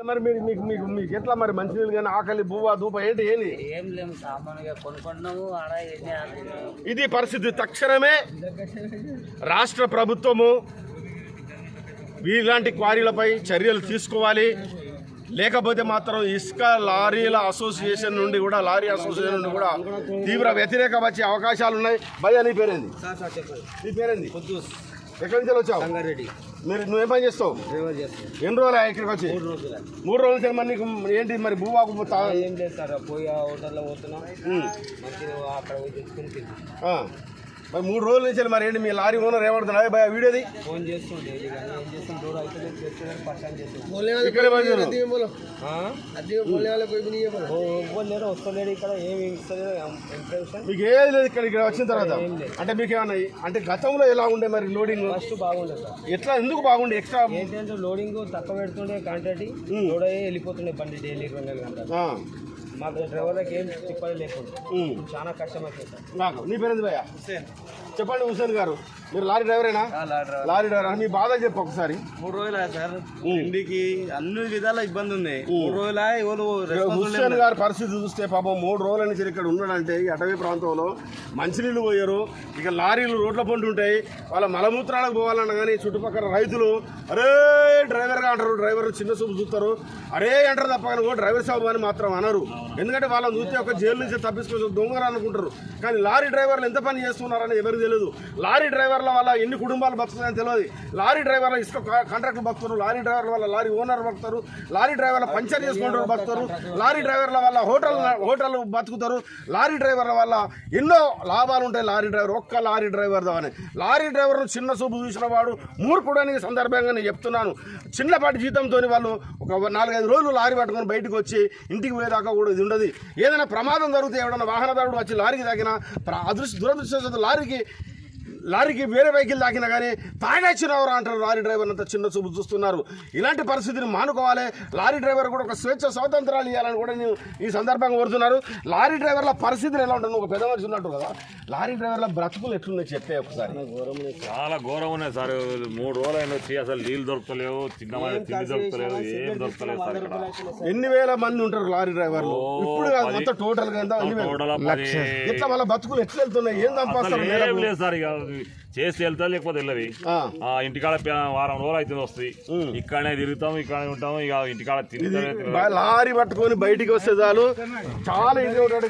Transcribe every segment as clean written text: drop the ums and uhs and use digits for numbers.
మరి మీరు మీకు ఎట్లా మరి మంచినీళ్ళు కానీ ఆకలి బువ్వ దూప ఏంటి ఏంది ఏం లేము సామాన్యుగా కొనుక్కున్నాము ఆడ ఇది పరిస్థితి. తక్షణమే రాష్ట్ర ప్రభుత్వము ఇలాంటి క్వారీలపై చర్యలు తీసుకోవాలి. లేకపోతే మాత్రం ఇసుక లారీల అసోసియేషన్ నుండి కూడా తీవ్ర వ్యతిరేకం వచ్చే అవకాశాలు ఉన్నాయి. భయ్యా నీ పేరేంది? నీ పేరేంది? ఎక్కడి నుంచి వచ్చావు? నువ్వేం పని చేస్తావు? ఎన్ని రోజులు ఇక్కడికి వచ్చి? 3 రోజులు. మరి నీకు ఏంటి మరి భూవాకు ఏం లేదు సార్, పోయి హోటల్లో పోతున్నాం అక్కడ పోయి తెచ్చుకుని మరి 3 రోజుల నుంచి మరి ఏంటి మీ లారీ ఓనర్ ఏమడుతున్నాడు? భయ వీడియోది ఫోన్ చేస్తుంటే వస్తలేడు ఇక్కడ ఏమి మీకు ఏది లేదు. ఇక్కడ వచ్చిన తర్వాత అంటే మీకు ఏమన్నా అంటే గతంలో ఎలా ఉండే మరి లోడింగ్? ఫస్ట్ బాగుండే సార్. ఎట్లా ఎందుకు బాగుండే? ఎక్స్ట్రా ఏంటంటే లోడింగ్ తక్కువ పెడుతుండే, క్వాంటిటీ లోడ్ అయ్యి వెళ్ళిపోతుండే బండి డైలీ 24 గంటలు. మాకు డ్రైవర్లకు ఏం చెప్పాలి లేకుండా చాలా కష్టం అవుతుంది నాకు. నీ పేరు భయ్యా? చెప్పండి హుసేన్ గారు, మీరు లారీ డ్రైవరేనా? Lorry driver. మీ బాధ చెప్పు ఒకసారి. 3 రోజులు సార్, ఇంటికి అన్ని విధాల ఇబ్బంది ఉంది. 3 రోజులు హుసేన్ గారి పరిస్థితి చూస్తే పాపం 3 రోజుల నుంచి ఇక్కడ ఉన్నాడంటే ఈ అటవీ ప్రాంతంలో మంచినీళ్ళు పోయారు. ఇక లారీలు రోడ్ల పొంటి ఉంటాయి. వాళ్ళ మలమూత్రాలకు పోవాలన్నా కానీ చుట్టుపక్కల రైతులు అరే డ్రైవర్గా అంటారు. డ్రైవర్ చిన్న చూపు చూస్తారు, అరే అంటారు తప్ప కానీ డ్రైవర్ సాబు అని మాత్రం అనరు. ఎందుకంటే వాళ్ళని చూస్తే ఒక జైలు నుంచి తప్పించుకొని దొంగలు అనుకుంటారు. కానీ లారీ డ్రైవర్లు ఎంత పని చేస్తున్నారని ఎవరికి తెలియదు. లారీ డ్రైవర్ల వల్ల ఎన్ని కుటుంబాలు బతుకుతాయని తెలియదు. లారీ డ్రైవర్ల ఇసుక కాంట్రాక్టులు బతుకుతారు, లారీ డ్రైవర్ల వల్ల లారీ ఓనర్ బతుకుతారు, లారీ డ్రైవర్ల పంచర్ చేసుకుంటారు బతుకుతారు, లారీ డ్రైవర్ల వల్ల హోటల్ బతుకుతారు, లారీ డ్రైవర్ల వల్ల ఎన్నో లాభాలు ఉంటాయి. లారీ డ్రైవర్ ఒక్క లారీ డ్రైవర్ అని లారీ డ్రైవర్ను చిన్న చూపు చూసిన వాడు మూర్ఖుడని సందర్భంగా నేను చెప్తున్నాను. చిన్నపాటి జీతంతో వాళ్ళు ఒక 4-5 రోజులు లారీ పట్టుకొని బయటకు వచ్చి ఇంటికి పోయేదాకా కూడా ఇది ఉండదు. ఏదైనా ప్రమాదం జరిగితే ఎవడన్నా వాహనదారుడు వచ్చి లారీకి తాకినా దురదృష్టం లారీకి వేరే వెహికల్ తాకినా కానీ తాగొచ్చినవరా అంటారు. లారీ డ్రైవర్ అంతా చిన్న చూపు చూస్తున్నారు. ఇలాంటి పరిస్థితిని మానుకోవాలి. లారీ డ్రైవర్ కూడా ఒక స్వేచ్ఛ స్వాతంత్రాలు ఇవ్వాలని కూడా నేను ఈ సందర్భంగా కోరుతున్నారు. లారీ డ్రైవర్ల పరిస్థితులు ఎలా ఉంటుంది? ఒక పెద్ద మనిషి ఉన్నట్టు కదా, లారీ డ్రైవర్ల బ్రతుకులు ఎట్లున్నాయి చెప్పే ఒకసారి. చాలా ఘోరం ఉన్నాయి సార్. 3 రోజులు అయినా వచ్చి అసలు నీళ్ళు దొరకలేవు, తిండి దొరకలేదు, ఏం దొరకలేదు సార్. ఎన్ని వేల మంది ఉంటారు లారీ డ్రైవర్లు ఇప్పుడు మొత్తం టోటల్ గా ఎట్లా వాళ్ళ బతుకులు ఎట్లా వెళ్తున్నాయి? ఏం సంపాదిస్తారు? ఏం లేదు సార్, ఇక చేసి వెళ్తా లేకపోతే వెళ్ళవి. ఇంటికాడ వారం రోజులు అయితే వస్తాయి, ఇక్కడనే తిరుగుతాం, ఇక్కడనే ఉంటాం. ఇక ఇంటికాడ లారీ పట్టుకొని బయటికి వస్తే చాలు చాలా ఇది ఉంటాడు.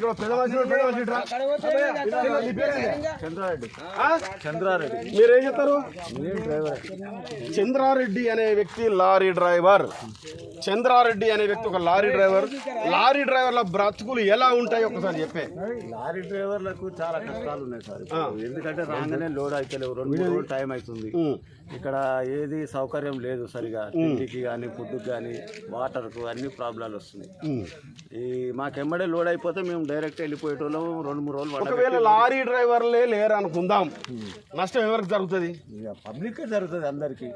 చంద్రారెడ్డి. మీరేం చెప్తారు? చంద్రారెడ్డి అనే వ్యక్తి లారీ డ్రైవర్. చంద్రారెడ్డి అనే వ్యక్తి ఒక లారీ డ్రైవర్. లారీ డ్రైవర్ల బ్రతుకులు ఎలా ఉంటాయి ఒకసారి చెప్పే. లారీ డ్రైవర్లకు చాలా కష్టాలు ఉన్నాయి సార్. ఎందుకంటే రాగానే లోడ్ అయితే 2-3 రోజులు టైం అవుతుంది. ఇక్కడ ఏది సౌకర్యం లేదు సరిగా, తిండికి కానీ ఫుడ్కి కానీ వాటర్కు అన్ని ప్రాబ్లాలు వస్తున్నాయి. ఈ మాకెమ్మడే లోడ్ అయిపోతే మేము డైరెక్ట్ వెళ్ళిపోయేటోళ్ళం. 2-3 రోజులు. ఒకవేళ లారీ డ్రైవర్లే లేరు అనుకుందాం, నష్టం ఎవరికి జరుగుతుంది? పబ్లిక్ జరుగుతుంది అందరికి.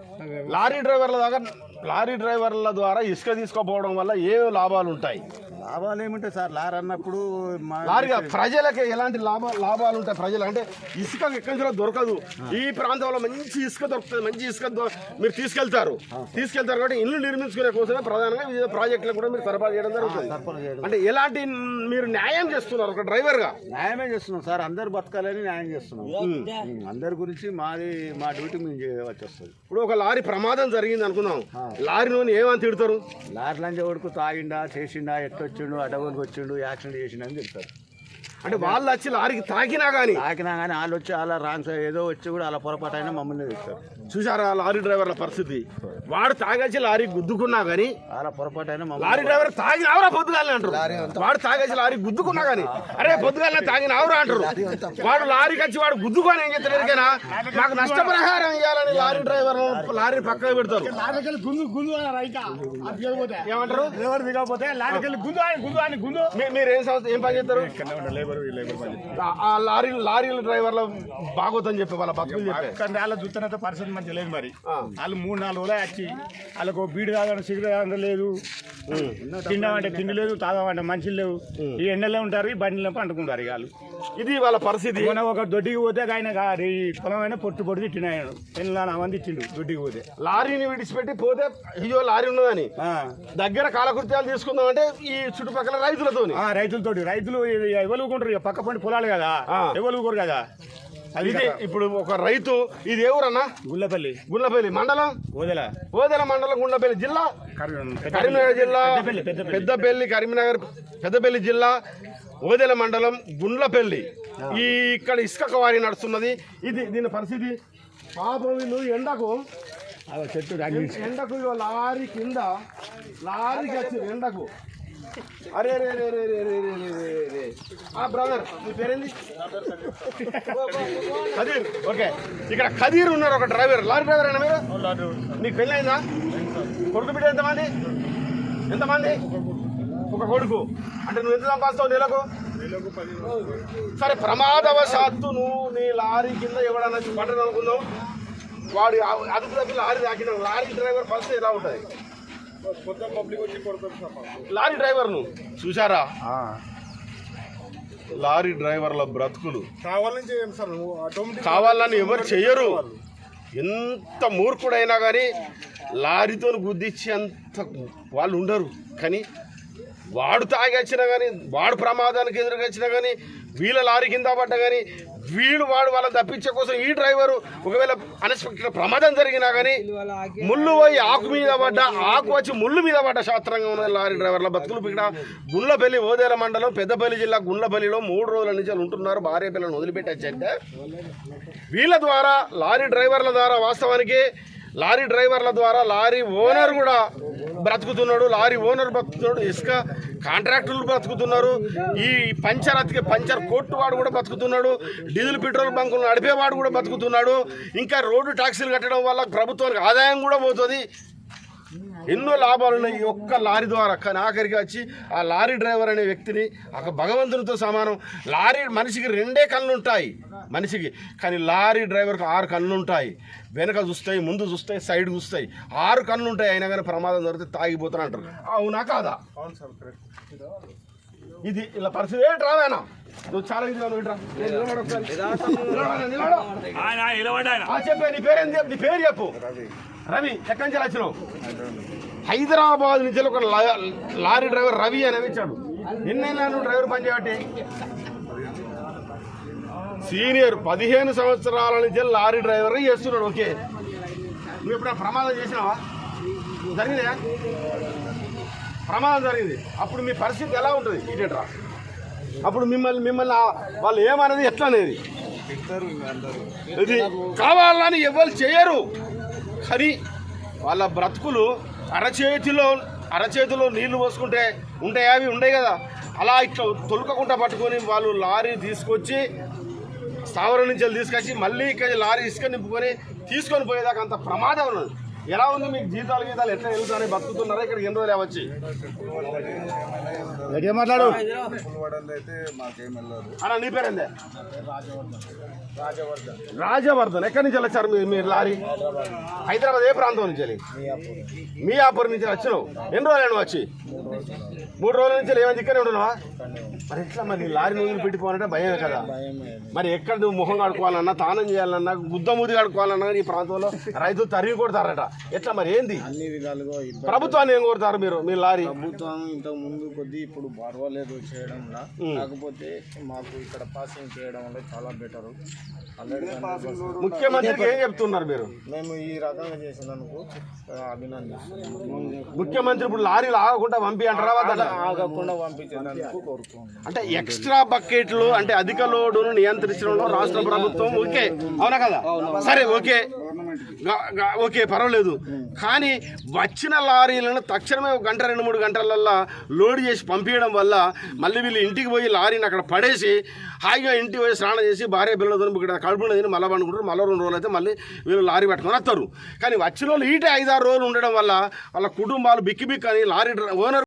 లారీ డ్రైవర్ల ద్వారా ఇసుక తీసుకోపోవడం వల్ల ఏ లాభాలు ఉంటాయి? లాభాలు ఏముంటాయి సార్? లారీ అన్నప్పుడు ప్రజలకి ఎలాంటి లాభాలు ఉంటాయి? ప్రజలు అంటే ఇసుక ఎక్కడి నుంచి దొరకదు. ఈ ప్రాంతంలో మంచి ఇసుక దొరుకుతుంది. మంచి ఇసుక మీరు తీసుకెళ్తారు కాబట్టి ఇల్లు నిర్మించుకునే కోసమే ప్రధానంగా వివిధ ప్రాజెక్టులు కూడా మీరు సరఫరా చేయడం జరుగుతుంది. అంటే ఎలాంటి మీరు న్యాయం చేస్తున్నారు? ఒక డ్రైవర్ గా న్యాయమే చేస్తున్నాం సార్. అందరు బతకాలని న్యాయం చేస్తున్నాం. అందరి గురించి మా డ్యూటీ మేము చేయవచ్చు వస్తుంది. ఇప్పుడు ఒక లారీ ప్రమాదం జరిగింది అనుకుందాం, లారీలోని ఏమని తిడతారు? లారీ లంచ కొడుకు తాగిండా, చేసిండా, ఎట్టొచ్చిండు, అడవులకు వచ్చిండు, యాక్సిడెంట్ చేసిండు అని చెప్తారు. అంటే వాళ్ళు వచ్చి లారీకి తాకినా కానీ వాళ్ళు వచ్చి అలా రాంగ్ ఏదో వచ్చి కూడా అలా పొరపాటు అయినా మమ్మల్ని చెప్తారు. చూసారా లారీ డ్రైవర్ల పరిస్థితి? వాడు తాగేసి లారీ గుద్దుకున్నా కానీ అలా పొరపాటు అయినా లారీ డ్రైవర్ తాగినావురా పొద్దుగాలని అంటారు. వాడు తాగేసి లారీ గుద్దుకున్నా కానీ అరే పొద్దుగాలనే తాగినావురా అంటారు. వాడు లారీకి వచ్చి వాడు గుద్దుకొని ఏం చేస్తారు? ఎరికైనా మాకు నష్టపరిహారం ఇవ్వాలని లారీ డ్రైవర్ లారీ పక్కన పెడతారు. ఏమంటారు? మీరేం పని చేస్తారు? ఆ లారీల డ్రైవర్ల బాగోతని చెప్పి వాళ్ళ బతుకులు చెప్పారు. కానీ వాళ్ళ చూస్తున్నట్టు పరిస్థితి మంచిగా లేదు మరి. వాళ్ళు 3-4 రోజులు వచ్చి వాళ్ళకు బీడు తాగడం సిగరెట్ తాగడం లేదు, తిండామంటే తిండి లేదు, తాగమంటే మంచిలు లేవు. ఈ ఎండలో ఉంటారు, ఈ బండిలో పండుకుంటారు. వాళ్ళు ఇది వాళ్ళ పరిస్థితి. మొన్న ఒక దొడ్డికి పోతే ఆయన ఈ పొలమైన పొట్టు తిట్టినాడు, 8 మంది ఇచ్చిండు దొడ్డికి పోతే. లారీని విడిచిపెట్టి పోతే అయ్యో లారీ ఉన్నదని దగ్గర కాలకృత్యాలు తీసుకుందామంటే ఈ చుట్టుపక్కల రైతులతోటి రైతులు ఎవరుకుంటారు, పక్క పండి పొలాలు కదా, ఎవరుకోరు కదా. అది ఇప్పుడు ఒక రైతు, ఇది ఎవరన్నా? గుల్లపల్లి మండలం, ఓదెల మండలం, గుండ్లపల్లి జిల్లా, కరీంనగర్ జిల్లా, పెద్దపల్లి జిల్లా, ఓదెల మండలం, గుండ్లపల్లి. ఇక్కడ ఇసుక కవారీ నడుస్తున్నది. దీని పరిస్థితి పాపం వీళ్ళు ఎండకు లారీ కింద లారీకి వచ్చింది ఎండకు. అరే రే రే రే రే రే రే రే బ్రదర్, మీ పేరేంది? ఖదీర్. ఓకే, ఇక్కడ ఖదీర్ ఉన్నారు, ఒక డ్రైవర్, లారీ డ్రైవర్ అయినా మీరు? నీకు పెళ్ళి అయిందా? కొడుకు బిడ్డ ఎంతమంది? ఒక కొడుకు. అంటే నువ్వు ఎంత సంపాదిస్తావు నెలకు? సరే, ప్రమాదవశాత్తు నువ్వు నీ లారీ కింద ఎవడన్నా పట్టడం అనుకుందాం, వాడు అదుపు తప్పి లారీ తాకిన లారీ డ్రైవర్ పరిస్థితి ఎలా ఉంటుంది? లారీ డ్రైవర్ను చూసారా? లారీ డ్రైవర్ల బ్రతుకులు కావాలని ఎవరు చెయ్యరు. ఎంత మూర్ఖుడైనా కానీ లారీతో గుద్దిచ్చి అంత వాళ్ళు ఉండరు. కానీ వాడు తాగి వచ్చినా కానీ, వాడు ప్రమాదానికి ఎదురుకొచ్చినా కానీ, వీళ్ళ లారీ కింద పడ్డా కానీ, వాడు వాళ్ళని తప్పించే కోసం ఈ డ్రైవరు ఒకవేళ అన్ఎక్స్పెక్టెడ్ ప్రమాదం జరిగినా కానీ ముళ్ళు పోయి ఆకు మీద పడ్డా, ఆకు వచ్చి ముళ్ళు మీద పడ్డ శాస్త్రంగా ఉన్న లారీ డ్రైవర్ల బతుకులు. ఇక్కడ గుండ్లపల్లి, ఓదెల మండలం, పెద్దపల్లి జిల్లా, గుండ్లపల్లిలో 3 రోజుల నుంచి ఉంటున్నారు. భార్య పిల్లలను వదిలిపెట్టచ్చంటే వీళ్ళ ద్వారా, లారీ డ్రైవర్ల ద్వారా, వాస్తవానికి లారీ డ్రైవర్ల ద్వారా లారీ ఓనర్ కూడా బ్రతుకుతున్నాడు. లారీ ఓనర్ బ్రతుకుతున్నాడు, ఇసుక కాంట్రాక్టర్లు బ్రతుకుతున్నారు, ఈ పంచర్ కోర్టు వాడు కూడా బతుకుతున్నాడు, డీజిల్ పెట్రోల్ బంకులు నడిపేవాడు కూడా బతుకుతున్నాడు. ఇంకా రోడ్డు ట్యాక్సీలు కట్టడం వల్ల ప్రభుత్వానికి ఆదాయం కూడా పోతుంది. ఎన్నో లాభాలు ఉన్నాయి ఈ ఒక్క లారీ ద్వారా. కానీ ఆఖరికి వచ్చి ఆ లారీ డ్రైవర్ అనే వ్యక్తిని ఒక భగవంతునితో సమానం. లారీ మనిషికి 2 కళ్ళు ఉంటాయి మనిషికి, కానీ లారీ డ్రైవర్కి 6 కళ్ళు ఉంటాయి. వెనక చూస్తాయి, ముందు చూస్తాయి, సైడ్ చూస్తాయి, 6 కళ్ళు ఉంటాయి. అయినా కానీ ప్రమాదం జరిగితే తాగిపోతాను అంటారు. అవునా కాదా? ఇది ఇలా పరిస్థితి. ఏంటి రావేనా నువ్వు? చాలా ఇది చెప్పే, నీ పేరేంది? నీ పేరు చెప్పు. రవి. ఎక్కడి నుంచి వచ్చినావు? హైదరాబాద్ నుంచి ఒక లారీ డ్రైవర్ రవి అని ఇచ్చాడు. ఎన్నైనా నువ్వు డ్రైవర్ పని చేయబట్టి? సీనియర్ 15 సంవత్సరాల నుంచి లారీ డ్రైవర్ చేస్తున్నాడు. ఓకే, నువ్వు ఎప్పుడైనా ప్రమాదం చేసినావా? జరిగిందా? ప్రమాదం జరిగింది. అప్పుడు మీ పరిస్థితి ఎలా ఉంటుంది? ఇదేట్రా అప్పుడు మిమ్మల్ని వాళ్ళు ఏమనేది, ఎట్లా అనేది? ఇది కావాలని ఎవరు చేయరు. కానీ వాళ్ళ బ్రతుకులు అరచేతిలో నీళ్లు పోసుకుంటే ఉంటాయి, అవి ఉండయి కదా. అలా ఇట్లా తొలకకుండా పట్టుకొని వాళ్ళు లారీ తీసుకొచ్చి స్థావరం నుంచి తీసుకొచ్చి మళ్ళీ ఇక్కడ లారీ ఇసుక నింపుకొని తీసుకొని పోయేదాకా అంత ప్రమాదం ఉన్నది. ఎలా ఉంది మీకు? జీతాలు ఎట్లా వెళ్తారని బతుకుతున్నారా? ఇక్కడ ఎన్ని రోజులు వచ్చి మాట్లాడు అన్న. నీ పేరేందే? రాజవర్ధన్. ఎక్కడి నుంచి వచ్చారు మీరు లారీ? హైదరాబాద్. ఏ ప్రాంతం నుంచి? మియాపూర్ నుంచి వచ్చినావు. ఎన్ని రోజులు వచ్చి? 3 రోజుల నుంచి ఏమైనా ఇక్కడే ఉంటున్నావా? మరి ఎట్లా మరి లారీ నువ్వులు పెట్టిపోవాలంటే భయమే కదా. మరి ఎక్కడ నువ్వు ముఖం కడుకోవాలన్నా, తానం చేయాలన్నా, గుద్దమూది కడుకోవాలన్నా ఈ ప్రాంతంలో రైతులు తరిగి కొడతారట. ఎట్లా మరి ఏంది? అన్ని విధాలుగా ప్రభుత్వాన్ని ఏం కోరుతారు మీరు? మీ లారీ ప్రభుత్వం ఇంతకు ముందు కొద్ది ఇప్పుడు పర్వాలేదు చేయడంలో, కాకపోతే మాకు ఇక్కడ పాసింగ్ చేయడం వల్ల చాలా బెటర్. ముఖ్యమంత్రికి ఏం చెప్తున్నారు మీరు? మేము ఈ రకంగా చేసినందుకు అభినందిస్తున్నాం. ముఖ్యమంత్రి ఇప్పుడు లారీలు ఆగకుండా పంపి అంటారా? ఆగకుండా పంపించేందుకు కోరుకుంటున్నాం. అంటే ఎక్స్ట్రా బకెట్లు అంటే అధిక లోడును నియంత్రించడంలో రాష్ట్ర ప్రభుత్వం ఓకే, అవునా కదా? సరే, ఓకే పర్వాలేదు. కానీ వచ్చిన లారీలను తక్షణమే 1 గంట 2-3 గంటలల్లో లోడ్ చేసి పంపించడం వల్ల మళ్ళీ వీళ్ళు ఇంటికి పోయి లారీని అక్కడ పడేసి హాయిగా ఇంటికి పోయి స్నానం చేసి భార్య పిల్లలతో ఇక్కడ కడుపులో తిని మళ్ళీ పండుకుంటారు. మళ్ళీ 2 రోజులు అయితే మళ్ళీ వీళ్ళు లారీ పట్టుకొని వస్తారు. కానీ వచ్చిన వాళ్ళు 5-6 రోజులు ఉండడం వల్ల వాళ్ళ కుటుంబాలు బిక్కి అని లారీ ఓనర్